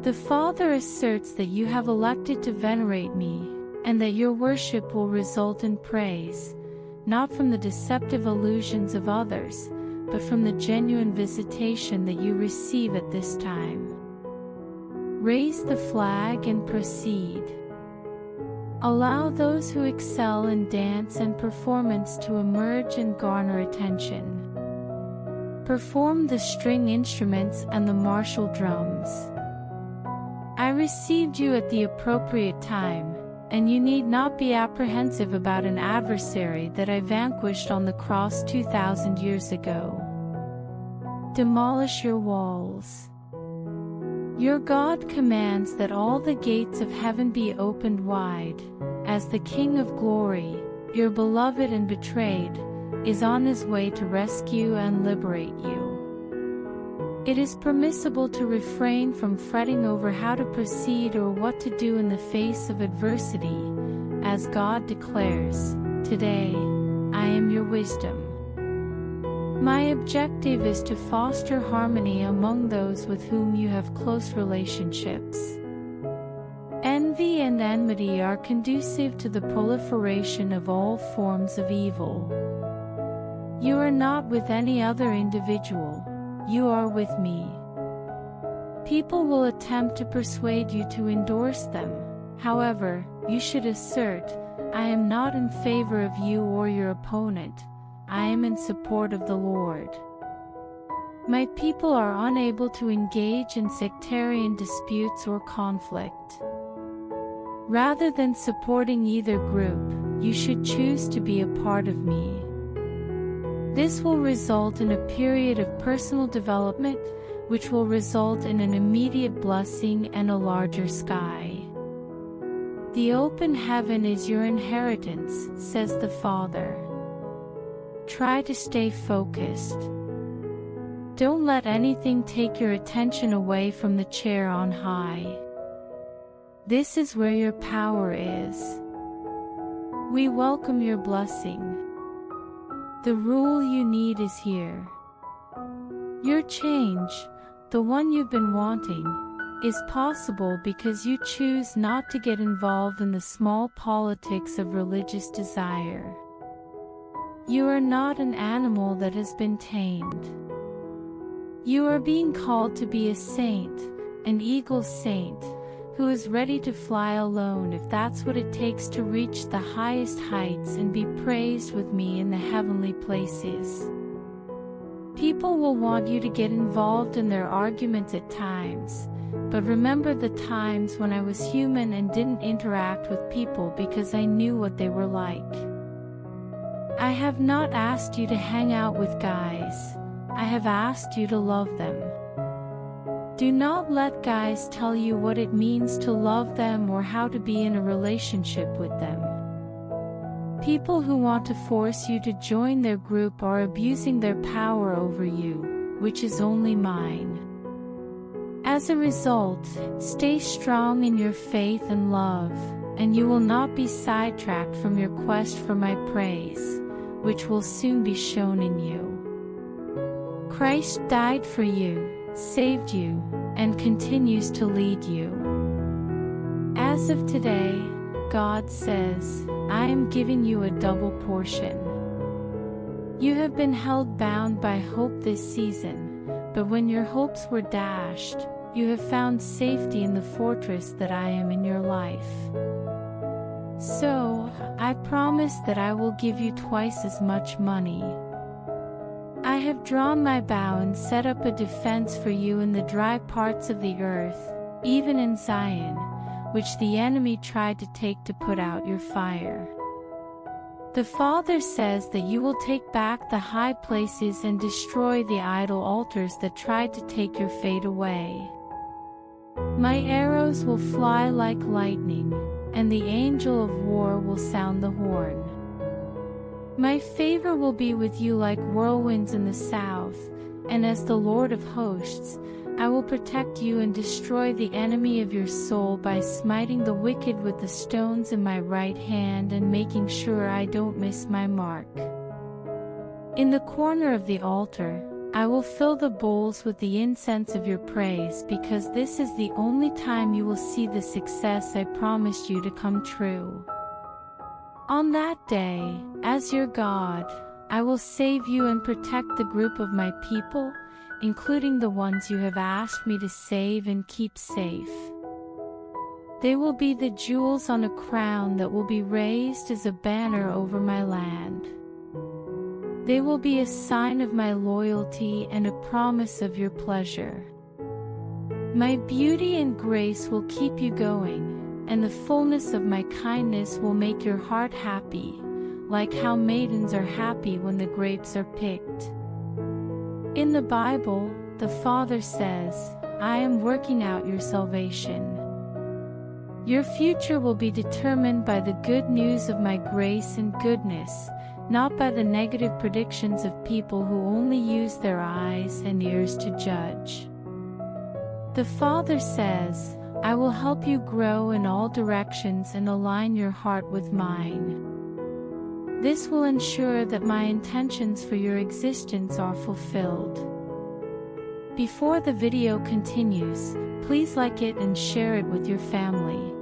The Father asserts that you have elected to venerate me, and that your worship will result in praise, not from the deceptive illusions of others, but from the genuine visitation that you receive at this time. Raise the flag and proceed. Allow those who excel in dance and performance to emerge and garner attention. Perform the string instruments and the martial drums. I received you at the appropriate time, and you need not be apprehensive about an adversary that I vanquished on the cross 2,000 years ago. Demolish your walls. Your God commands that all the gates of heaven be opened wide, as the King of Glory, your beloved and betrayed, is on his way to rescue and liberate you. It is permissible to refrain from fretting over how to proceed or what to do in the face of adversity, as God declares, "Today, I am your wisdom." My objective is to foster harmony among those with whom you have close relationships. Envy and enmity are conducive to the proliferation of all forms of evil. You are not with any other individual, you are with me. People will attempt to persuade you to endorse them. However, you should assert, "I am not in favor of you or your opponent. I am in support of the Lord." My people are unable to engage in sectarian disputes or conflict. Rather than supporting either group, you should choose to be a part of me. This will result in a period of personal development, which will result in an immediate blessing and a larger sky. The open heaven is your inheritance, says the Father. Try to stay focused. Don't let anything take your attention away from the chair on high. This is where your power is. We welcome your blessing. The rule you need is here. Your change, the one you've been wanting, is possible because you choose not to get involved in the small politics of religious desire. You are not an animal that has been tamed. You are being called to be a saint, an eagle saint, who is ready to fly alone if that's what it takes to reach the highest heights and be praised with me in the heavenly places. People will want you to get involved in their arguments at times, but remember the times when I was human and didn't interact with people because I knew what they were like. I have not asked you to hang out with guys. I have asked you to love them. Do not let guys tell you what it means to love them or how to be in a relationship with them. People who want to force you to join their group are abusing their power over you, which is only mine. As a result, stay strong in your faith and love, and you will not be sidetracked from your quest for my praise, which will soon be shown in you. Christ died for you, saved you, and continues to lead you. As of today, God says, I am giving you a double portion. You have been held bound by hope this season, but when your hopes were dashed, you have found safety in the fortress that I am in your life. So, I promise that I will give you twice as much money. I have drawn my bow and set up a defense for you in the dry parts of the earth, even in Zion, which the enemy tried to take to put out your fire. The Father says that you will take back the high places and destroy the idol altars that tried to take your fate away. My arrows will fly like lightning, and the angel of war will sound the horn. My favor will be with you like whirlwinds in the south, and as the Lord of hosts, I will protect you and destroy the enemy of your soul by smiting the wicked with the stones in my right hand and making sure I don't miss my mark. In the corner of the altar, I will fill the bowls with the incense of your praise, because this is the only time you will see the success I promised you to come true. On that day, as your God, I will save you and protect the group of my people, including the ones you have asked me to save and keep safe. They will be the jewels on a crown that will be raised as a banner over my land. They will be a sign of my loyalty and a promise of your pleasure. My beauty and grace will keep you going, and the fullness of my kindness will make your heart happy, like how maidens are happy when the grapes are picked. In the Bible, the Father says, I am working out your salvation. Your future will be determined by the good news of my grace and goodness, not by the negative predictions of people who only use their eyes and ears to judge. The Father says, I will help you grow in all directions and align your heart with mine. This will ensure that my intentions for your existence are fulfilled. Before the video continues, please like it and share it with your family.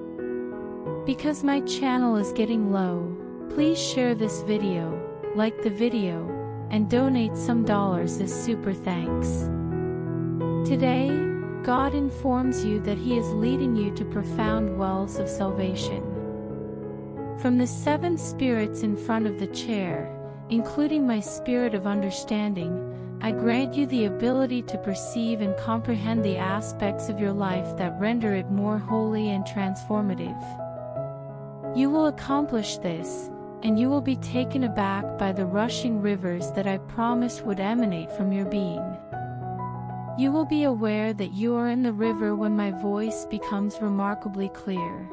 Because my channel is getting low, please share this video, like the video, and donate some dollars as super thanks. Today, God informs you that He is leading you to profound wells of salvation. From the 7 spirits in front of the chair, including my spirit of understanding, I grant you the ability to perceive and comprehend the aspects of your life that render it more holy and transformative. You will accomplish this, and you will be taken aback by the rushing rivers that I promised would emanate from your being. You will be aware that you are in the river when my voice becomes remarkably clear.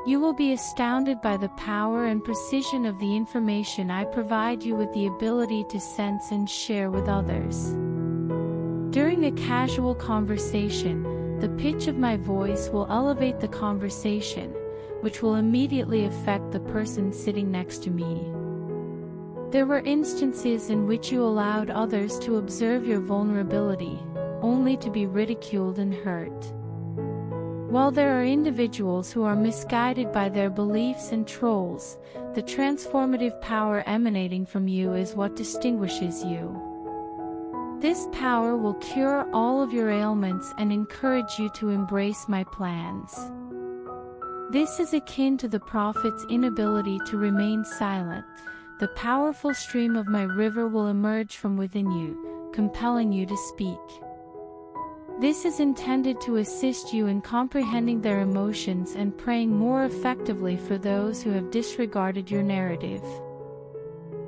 You will be astounded by the power and precision of the information I provide you with the ability to sense and share with others. During a casual conversation, the pitch of my voice will elevate the conversation, which will immediately affect the person sitting next to me. There were instances in which you allowed others to observe your vulnerability, only to be ridiculed and hurt. While there are individuals who are misguided by their beliefs and trolls, the transformative power emanating from you is what distinguishes you. This power will cure all of your ailments and encourage you to embrace my plans. This is akin to the prophet's inability to remain silent. The powerful stream of my river will emerge from within you, compelling you to speak. This is intended to assist you in comprehending their emotions and praying more effectively for those who have disregarded your narrative.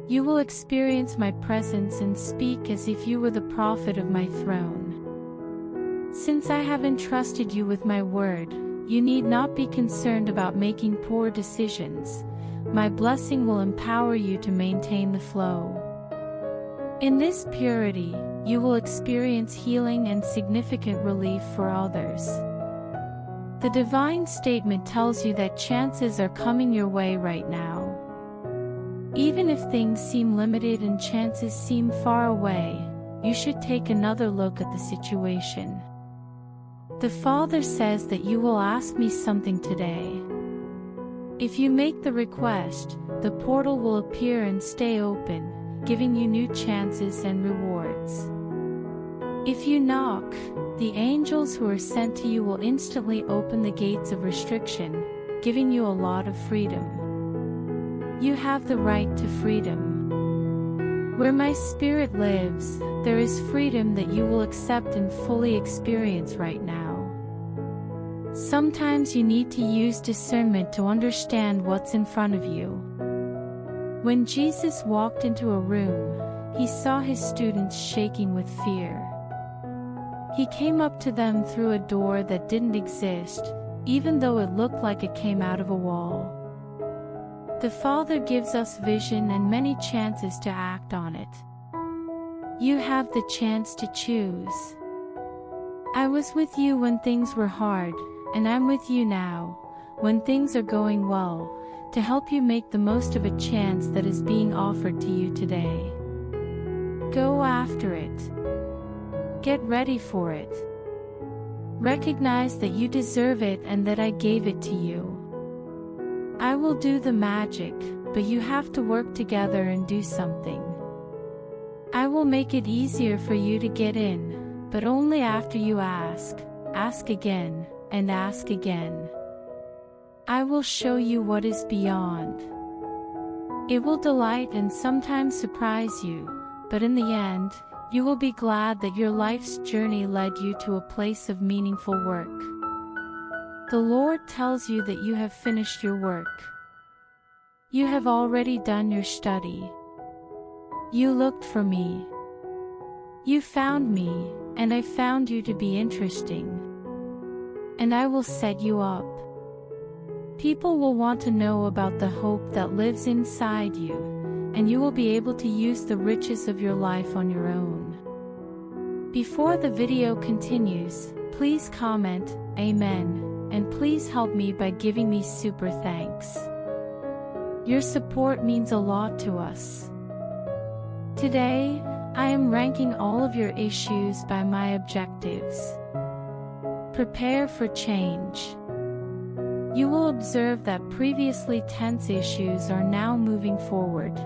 You will experience my presence and speak as if you were the prophet of my throne. Since I have entrusted you with my word, you need not be concerned about making poor decisions. My blessing will empower you to maintain the flow. In this purity, you will experience healing and significant relief for others. The divine statement tells you that chances are coming your way right now. Even if things seem limited and chances seem far away, you should take another look at the situation. The Father says that you will ask me something today. If you make the request, the portal will appear and stay open, giving you new chances and rewards. If you knock, the angels who are sent to you will instantly open the gates of restriction, giving you a lot of freedom. You have the right to freedom. Where my spirit lives, there is freedom that you will accept and fully experience right now. Sometimes you need to use discernment to understand what's in front of you. When Jesus walked into a room, he saw his students shaking with fear. He came up to them through a door that didn't exist, even though it looked like it came out of a wall. The Father gives us vision and many chances to act on it. You have the chance to choose. I was with you when things were hard, and I'm with you now, when things are going well, to help you make the most of a chance that is being offered to you today. Go after it. Get ready for it. Recognize that you deserve it and that I gave it to you. I will do the magic, but you have to work together and do something. I will make it easier for you to get in, but only after you ask again, and ask again. I will show you what is beyond. It will delight and sometimes surprise you, but in the end, you will be glad that your life's journey led you to a place of meaningful work. The Lord tells you that you have finished your work. You have already done your study. You looked for me. You found me, and I found you to be interesting. And I will set you up. People will want to know about the hope that lives inside you, and you will be able to use the riches of your life on your own. Before the video continues, please comment, Amen, and please help me by giving me super thanks. Your support means a lot to us. Today, I am ranking all of your issues by my objectives. Prepare for change. You will observe that previously tense issues are now moving forward.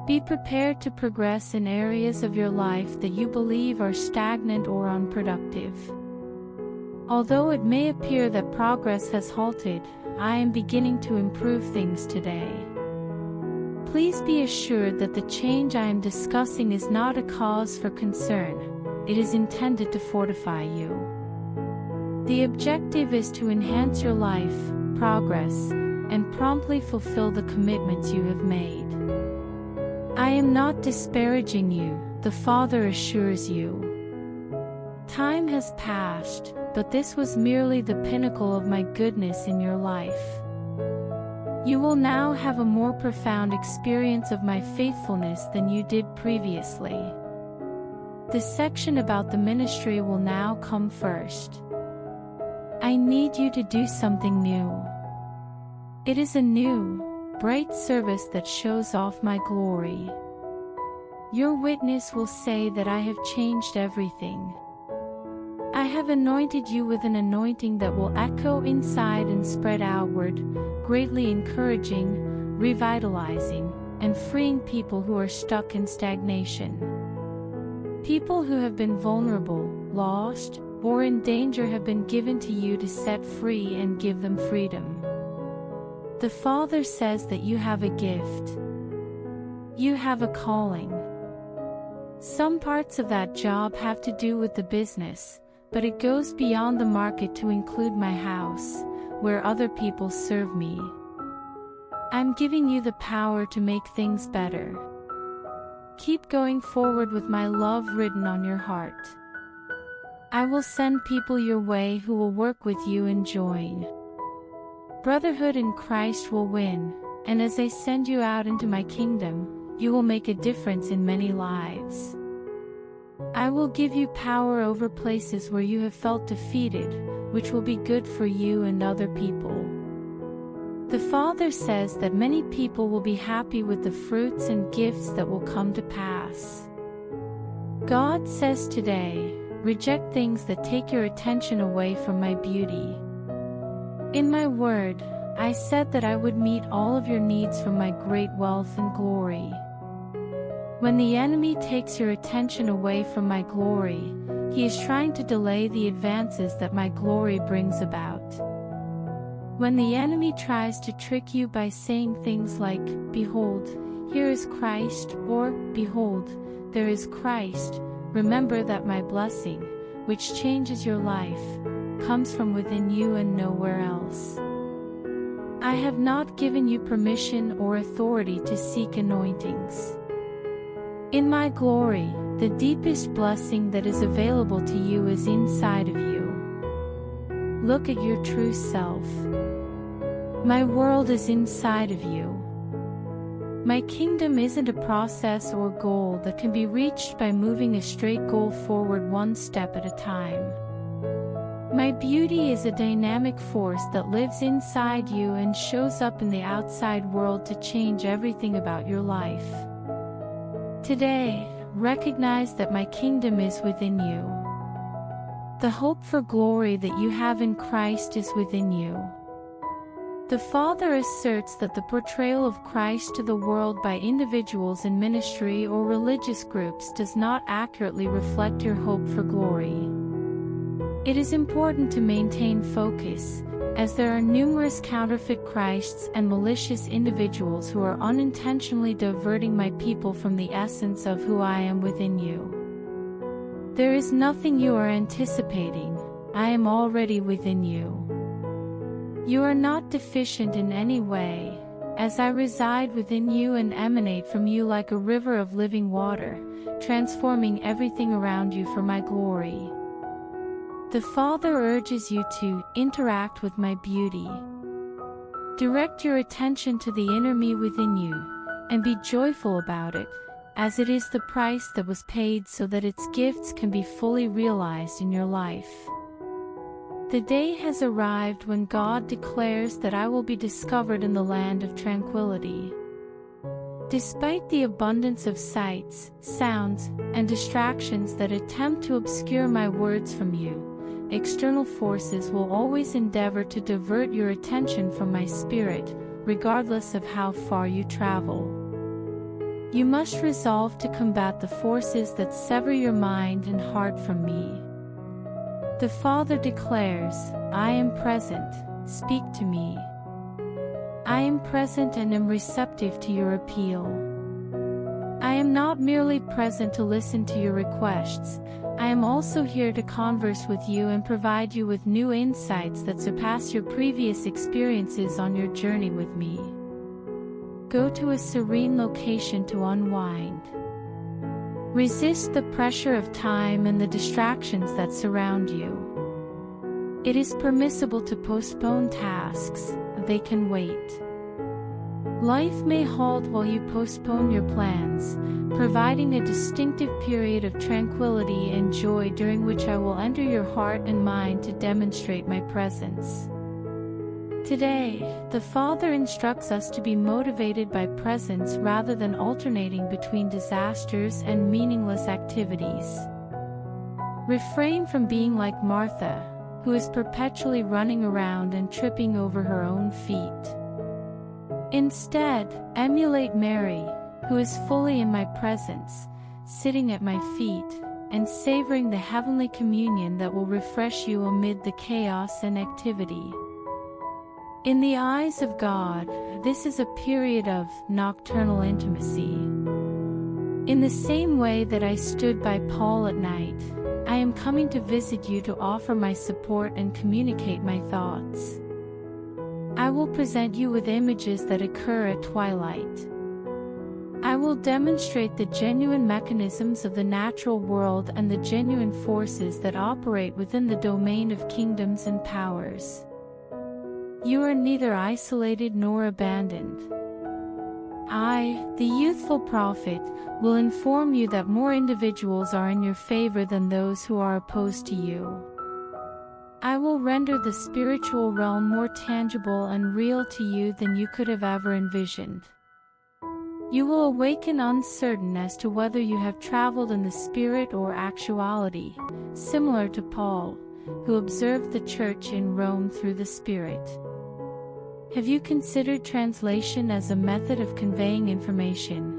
Be prepared to progress in areas of your life that you believe are stagnant or unproductive. Although it may appear that progress has halted, I am beginning to improve things today. Please be assured that the change I am discussing is not a cause for concern. It is intended to fortify you. The objective is to enhance your life, progress, and promptly fulfill the commitments you have made. I am not disparaging you, the Father assures you. Time has passed, but this was merely the pinnacle of my goodness in your life. You will now have a more profound experience of my faithfulness than you did previously. The section about the ministry will now come first. I need you to do something new. It is a new, bright service that shows off my glory. Your witness will say that I have changed everything. I have anointed you with an anointing that will echo inside and spread outward, greatly encouraging, revitalizing, and freeing people who are stuck in stagnation. People who have been vulnerable, lost, or in danger have been given to you to set free and give them freedom. The Father says that you have a gift. You have a calling. Some parts of that job have to do with the business, but it goes beyond the market to include my house, where other people serve me. I'm giving you the power to make things better. Keep going forward with my love written on your heart. I will send people your way who will work with you and join. Brotherhood in Christ will win, and as I send you out into my kingdom, you will make a difference in many lives. I will give you power over places where you have felt defeated, which will be good for you and other people. The Father says that many people will be happy with the fruits and gifts that will come to pass. God says today, reject things that take your attention away from my beauty. In my word, I said that I would meet all of your needs from my great wealth and glory. When the enemy takes your attention away from my glory, he is trying to delay the advances that my glory brings about. When the enemy tries to trick you by saying things like, "Behold, here is Christ," or "Behold, there is Christ," remember that my blessing, which changes your life, comes from within you and nowhere else. I have not given you permission or authority to seek anointings. In my glory, the deepest blessing that is available to you is inside of you. Look at your true self. My world is inside of you. My kingdom isn't a process or goal that can be reached by moving a straight goal forward one step at a time. My beauty is a dynamic force that lives inside you and shows up in the outside world to change everything about your life. Today, recognize that my kingdom is within you. The hope for glory that you have in Christ is within you. The Father asserts that the portrayal of Christ to the world by individuals in ministry or religious groups does not accurately reflect your hope for glory. It is important to maintain focus, as there are numerous counterfeit Christs and malicious individuals who are unintentionally diverting my people from the essence of who I am within you. There is nothing you are anticipating, I am already within you. You are not deficient in any way, as I reside within you and emanate from you like a river of living water, transforming everything around you for my glory. The Father urges you to interact with my beauty. Direct your attention to the inner me within you, and be joyful about it, as it is the price that was paid so that its gifts can be fully realized in your life. The day has arrived when God declares that I will be discovered in the land of tranquility. Despite the abundance of sights, sounds, and distractions that attempt to obscure my words from you, external forces will always endeavor to divert your attention from my spirit, regardless of how far you travel. You must resolve to combat the forces that sever your mind and heart from me. The Father declares, I am present, speak to me. I am present and am receptive to your appeal. I am not merely present to listen to your requests, I am also here to converse with you and provide you with new insights that surpass your previous experiences on your journey with me. Go to a serene location to unwind. Resist the pressure of time and the distractions that surround you. It is permissible to postpone tasks, they can wait. Life may halt while you postpone your plans, providing a distinctive period of tranquility and joy during which I will enter your heart and mind to demonstrate my presence. Today, the Father instructs us to be motivated by presence rather than alternating between disasters and meaningless activities. Refrain from being like Martha, who is perpetually running around and tripping over her own feet. Instead, emulate Mary, who is fully in my presence, sitting at my feet, and savoring the heavenly communion that will refresh you amid the chaos and activity. In the eyes of God, this is a period of nocturnal intimacy. In the same way that I stood by Paul at night, I am coming to visit you to offer my support and communicate my thoughts. I will present you with images that occur at twilight. I will demonstrate the genuine mechanisms of the natural world and the genuine forces that operate within the domain of kingdoms and powers. You are neither isolated nor abandoned. I, the youthful prophet, will inform you that more individuals are in your favor than those who are opposed to you. I will render the spiritual realm more tangible and real to you than you could have ever envisioned. You will awaken uncertain as to whether you have traveled in the spirit or actuality, similar to Paul, who observed the church in Rome through the Spirit. Have you considered translation as a method of conveying information?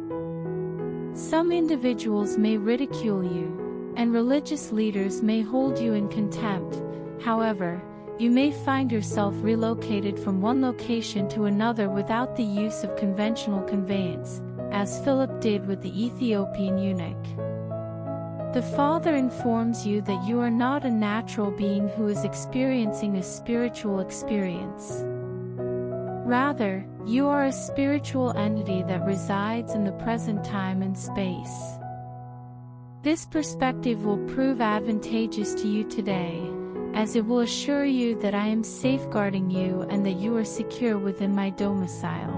Some individuals may ridicule you, and religious leaders may hold you in contempt. However, you may find yourself relocated from one location to another without the use of conventional conveyance, as Philip did with the Ethiopian eunuch. The Father informs you that you are not a natural being who is experiencing a spiritual experience. Rather, you are a spiritual entity that resides in the present time and space. This perspective will prove advantageous to you today, as it will assure you that I am safeguarding you and that you are secure within my domicile.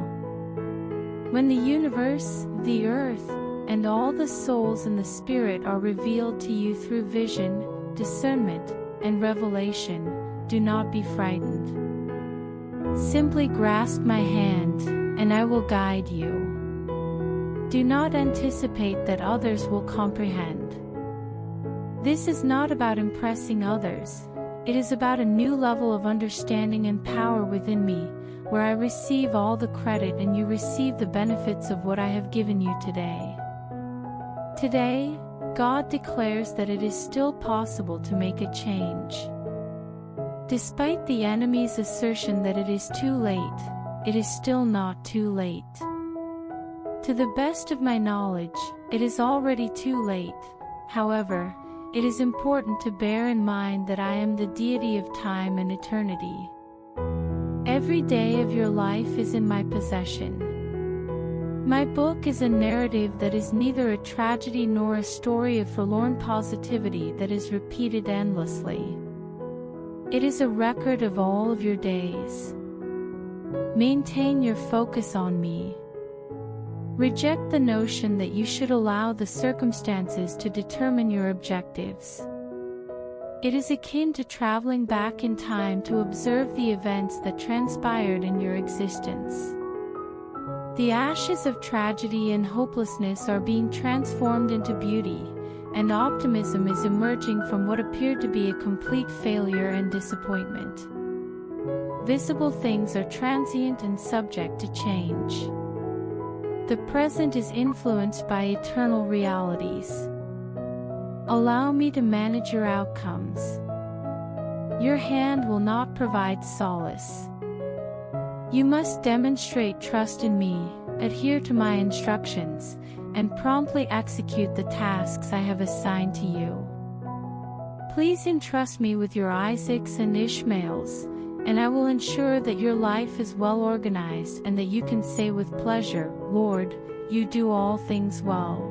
When the universe, the earth, and all the souls in the spirit are revealed to you through vision, discernment, and revelation, do not be frightened. Simply grasp my hand, and I will guide you. Do not anticipate that others will comprehend. This is not about impressing others. It is about a new level of understanding and power within me, where I receive all the credit and you receive the benefits of what I have given you today. Today, God declares that it is still possible to make a change. Despite the enemy's assertion that it is too late, it is still not too late. To the best of my knowledge, it is already too late. However, it is important to bear in mind that I am the deity of time and eternity. Every day of your life is in my possession. My book is a narrative that is neither a tragedy nor a story of forlorn positivity that is repeated endlessly. It is a record of all of your days. Maintain your focus on me. Reject the notion that you should allow the circumstances to determine your objectives. It is akin to traveling back in time to observe the events that transpired in your existence. The ashes of tragedy and hopelessness are being transformed into beauty, and optimism is emerging from what appeared to be a complete failure and disappointment. Visible things are transient and subject to change. The present is influenced by eternal realities. Allow me to manage your outcomes. Your hand will not provide solace. You must demonstrate trust in me, adhere to my instructions, and promptly execute the tasks I have assigned to you. Please entrust me with your Isaacs and Ishmaels, and I will ensure that your life is well organized and that you can say with pleasure, Lord, you do all things well.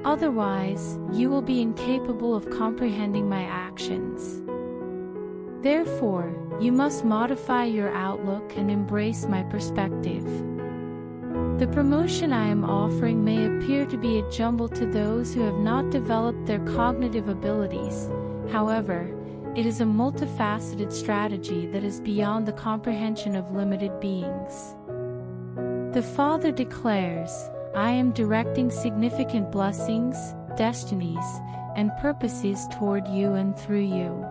Otherwise, you will be incapable of comprehending my actions. Therefore, you must modify your outlook and embrace my perspective. The promotion I am offering may appear to be a jumble to those who have not developed their cognitive abilities. However, it is a multifaceted strategy that is beyond the comprehension of limited beings. The Father declares, I am directing significant blessings, destinies, and purposes toward you and through you.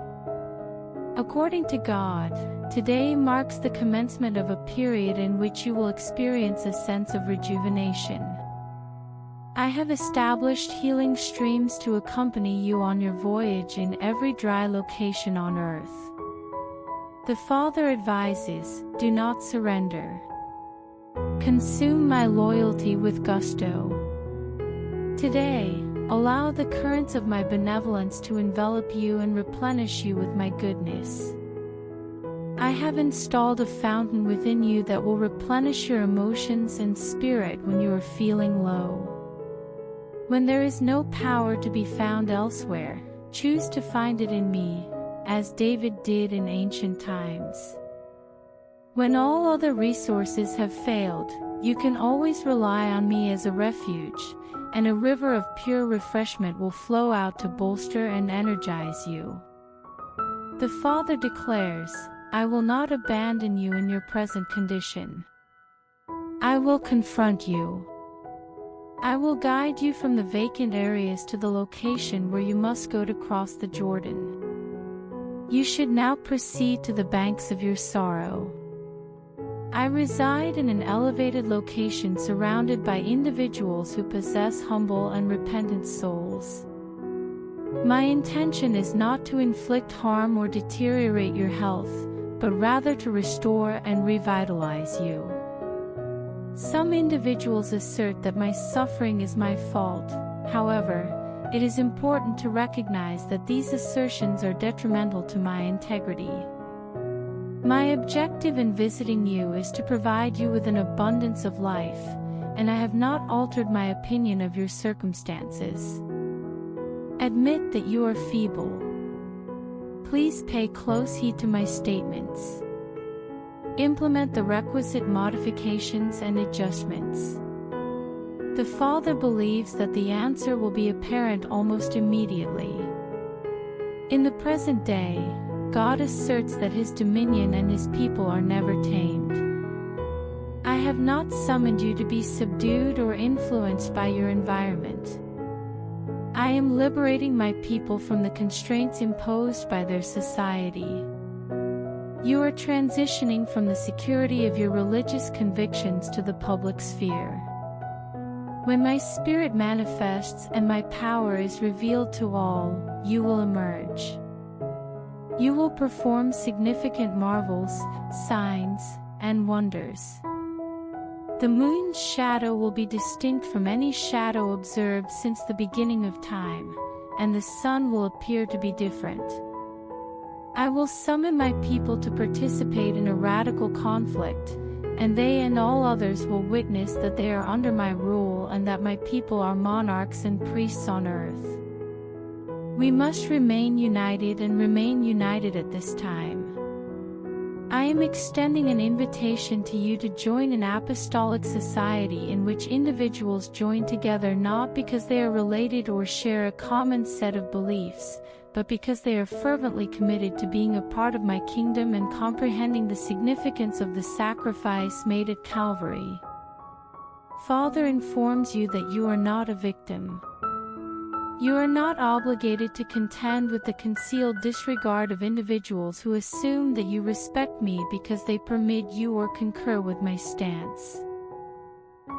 According to God, today marks the commencement of a period in which you will experience a sense of rejuvenation. I have established healing streams to accompany you on your voyage in every dry location on earth. The Father advises, do not surrender. Consume my loyalty with gusto. Today, allow the currents of my benevolence to envelop you and replenish you with my goodness. I have installed a fountain within you that will replenish your emotions and spirit when you are feeling low. When there is no power to be found elsewhere, choose to find it in me, as David did in ancient times. When all other resources have failed, you can always rely on me as a refuge, and a river of pure refreshment will flow out to bolster and energize you. The Father declares, I will not abandon you in your present condition. I will confront you. I will guide you from the vacant areas to the location where you must go to cross the Jordan. You should now proceed to the banks of your sorrow. I reside in an elevated location surrounded by individuals who possess humble and repentant souls. My intention is not to inflict harm or deteriorate your health, but rather to restore and revitalize you. Some individuals assert that my suffering is my fault. However, it is important to recognize that these assertions are detrimental to my integrity. My objective in visiting you is to provide you with an abundance of life, and I have not altered my opinion of your circumstances. Admit that you are feeble. Please pay close heed to my statements. Implement the requisite modifications and adjustments. The Father believes that the answer will be apparent almost immediately. In the present day, God asserts that His dominion and His people are never tamed. I have not summoned you to be subdued or influenced by your environment. I am liberating my people from the constraints imposed by their society. You are transitioning from the security of your religious convictions to the public sphere. When my spirit manifests and my power is revealed to all, you will emerge. You will perform significant marvels, signs, and wonders. The moon's shadow will be distinct from any shadow observed since the beginning of time, and the sun will appear to be different. I will summon my people to participate in a radical conflict, and they and all others will witness that they are under my rule and that my people are monarchs and priests on earth. We must remain united and remain united at this time. I am extending an invitation to you to join an apostolic society in which individuals join together not because they are related or share a common set of beliefs, but because they are fervently committed to being a part of my kingdom and comprehending the significance of the sacrifice made at Calvary. Father informs you that you are not a victim. You are not obligated to contend with the concealed disregard of individuals who assume that you respect me because they permit you or concur with my stance.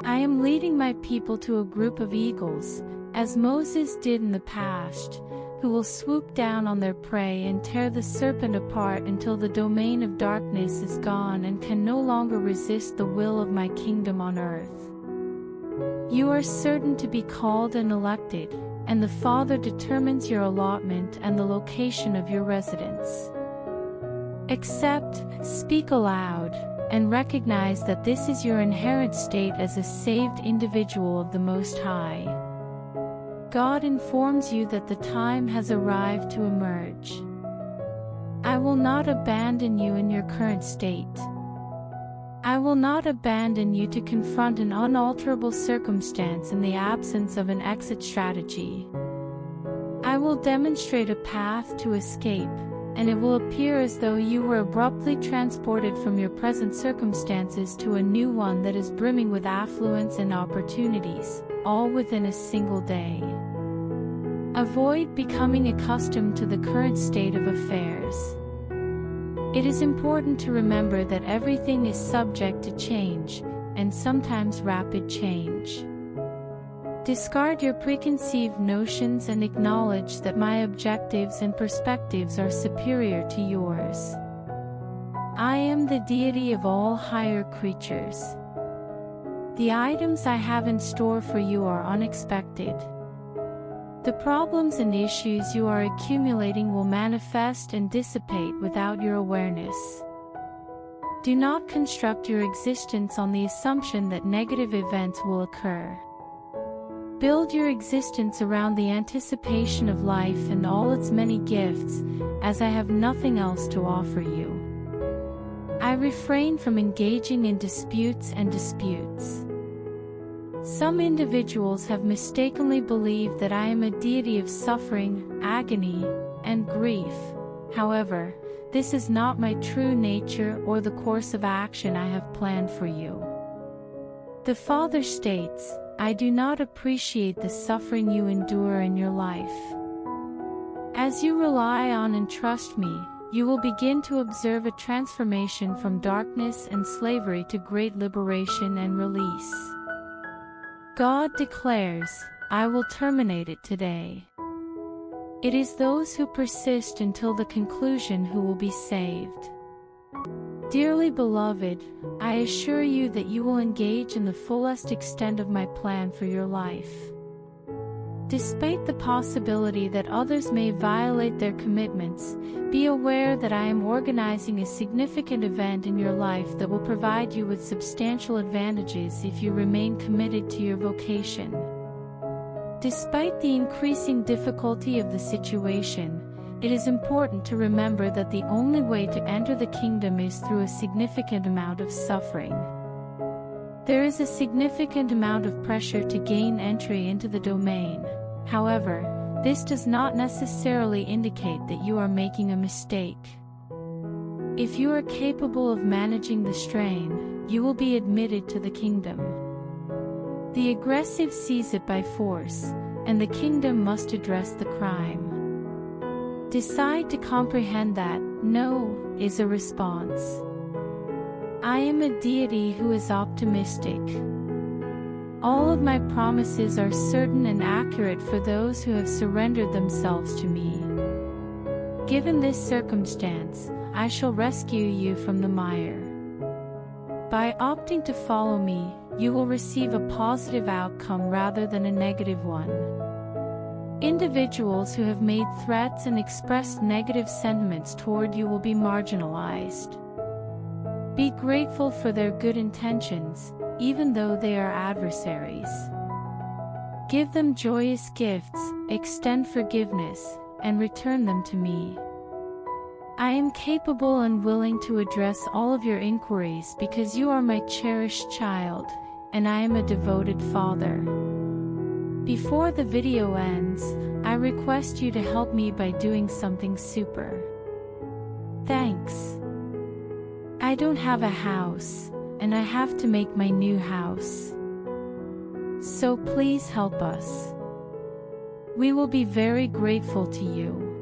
I am leading my people to a group of eagles, as Moses did in the past, who will swoop down on their prey and tear the serpent apart until the domain of darkness is gone and can no longer resist the will of my kingdom on earth. You are certain to be called and elected, and the Father determines your allotment and the location of your residence. Accept, speak aloud, and recognize that this is your inherent state as a saved individual of the Most High. God informs you that the time has arrived to emerge. I will not abandon you in your current state. I will not abandon you to confront an unalterable circumstance in the absence of an exit strategy. I will demonstrate a path to escape, and it will appear as though you were abruptly transported from your present circumstances to a new one that is brimming with affluence and opportunities, all within a single day. Avoid becoming accustomed to the current state of affairs. It is important to remember that everything is subject to change, and sometimes rapid change. Discard your preconceived notions and acknowledge that my objectives and perspectives are superior to yours. I am the deity of all higher creatures. The items I have in store for you are unexpected. The problems and issues you are accumulating will manifest and dissipate without your awareness. Do not construct your existence on the assumption that negative events will occur. Build your existence around the anticipation of life and all its many gifts, as I have nothing else to offer you. I refrain from engaging in disputes. Some individuals have mistakenly believed that I am a deity of suffering, agony, and grief. However, this is not my true nature or the course of action I have planned for you. The Father states, I do not appreciate the suffering you endure in your life. As you rely on and trust me, you will begin to observe a transformation from darkness and slavery to great liberation and release. God declares, I will terminate it today. It is those who persist until the conclusion who will be saved. Dearly beloved, I assure you that you will engage in the fullest extent of my plan for your life. Despite the possibility that others may violate their commitments, be aware that I am organizing a significant event in your life that will provide you with substantial advantages if you remain committed to your vocation. Despite the increasing difficulty of the situation, it is important to remember that the only way to enter the kingdom is through a significant amount of suffering. There is a significant amount of pressure to gain entry into the domain. However, this does not necessarily indicate that you are making a mistake. If you are capable of managing the strain, you will be admitted to the kingdom. The aggressive seize it by force, and the kingdom must address the crime. Decide to comprehend that no is a response. I am a deity who is optimistic. All of my promises are certain and accurate for those who have surrendered themselves to me. Given this circumstance, I shall rescue you from the mire. By opting to follow me, you will receive a positive outcome rather than a negative one. Individuals who have made threats and expressed negative sentiments toward you will be marginalized. Be grateful for their good intentions, even though they are adversaries. Give them joyous gifts, extend forgiveness, and return them to me. I am capable and willing to address all of your inquiries because you are my cherished child, and I am a devoted father. Before the video ends, I request you to help me by doing something super. Thanks. I don't have a house, and I have to make my new house. So please help us. We will be very grateful to you.